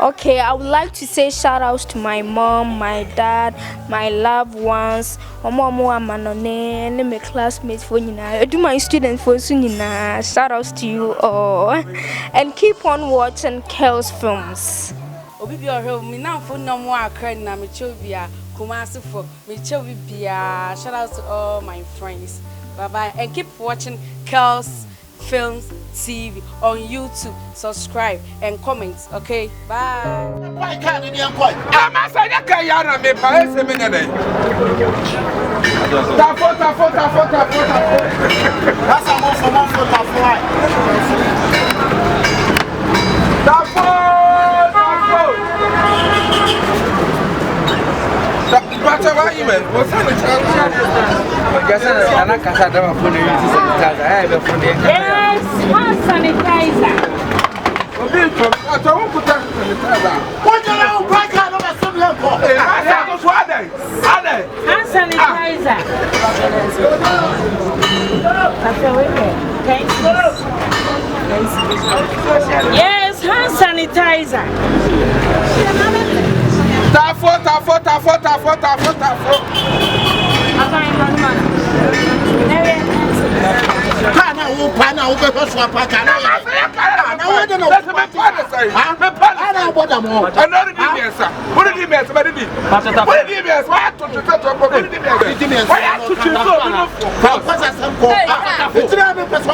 Okay, I would like to say shout outs to my mom, my dad, my loved ones, Omo Manone, and my classmates for Nina. Do my students for Sunina. Shout outs to you all. And keep on watching Kel's films. Obi bi ohwe mi na fo no mo akra na me chobia Kumasi for me chobia. Shout out to all my friends. Bye bye and keep watching Kel's Films TV on YouTube. Subscribe and comment. Okay, bye. Why can't you point? I'm a saying that you are me by a minute. That's a But why you man? What's that? Yes, hand sanitizer. What you know? Hand sanitizer. Yes, hand sanitizer. Tafo. Pana upe kwa pakana. Na wewe no. Ana boda mo. Another DBS. What did DBS? What did DBS? Why to DBS? Why to Papa Samko. It's not a person.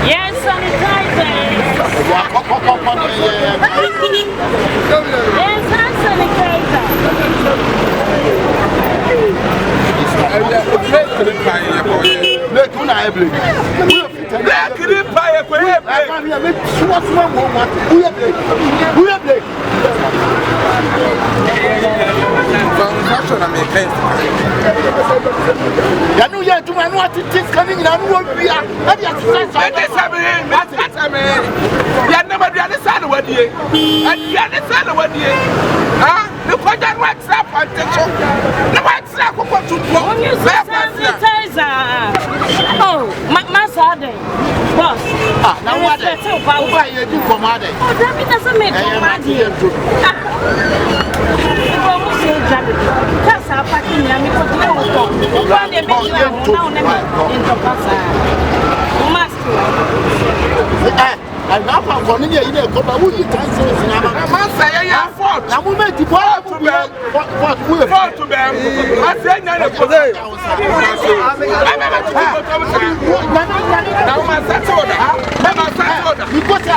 Yes, sanitizer. Yes, hand sanitizer. Blake, who na Blake? Blake, you pay a Blake. Who are Blake? You know, you are doing what it is coming in. I won't be you never do understand what you and you understand what you ah, the project works up and the works up to oh, my son, boss. Ah, now what? Why you do command? Oh, that doesn't make command. That's our packing. I'm I now have one in a couple of years. I must say, I have fought. I will make the ball to bear. What will fall to bear? I said, none of today. Now, my son's order. My son's order. You got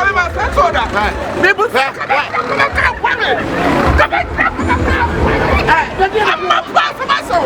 my son's order. People say, I'm not part of myself.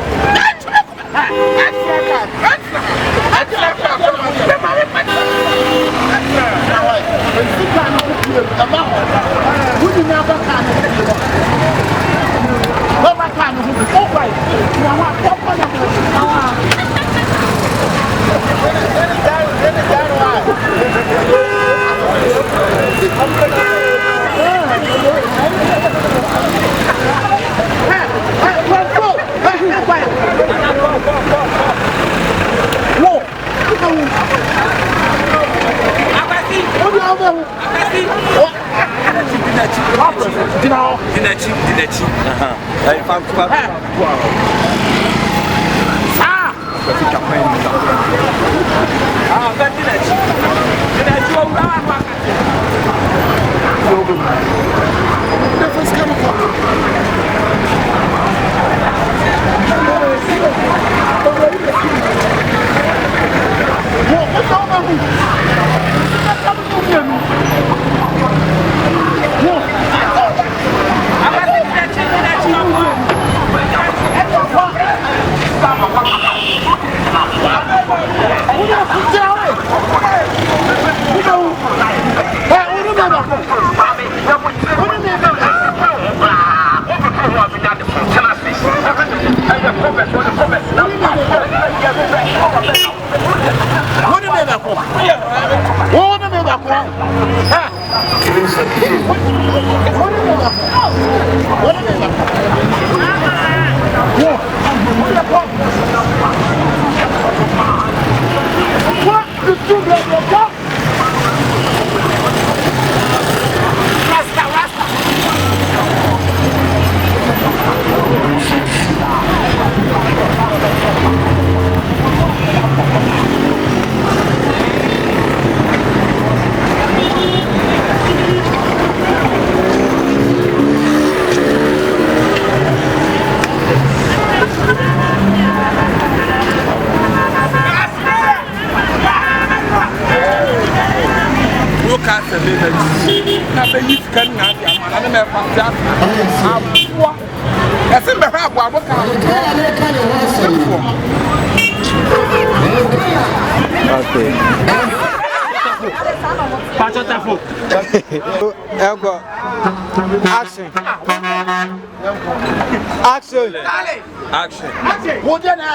Action. Action. Action. What do you know?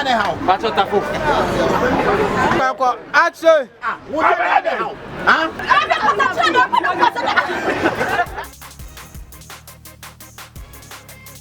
Action. What do you know?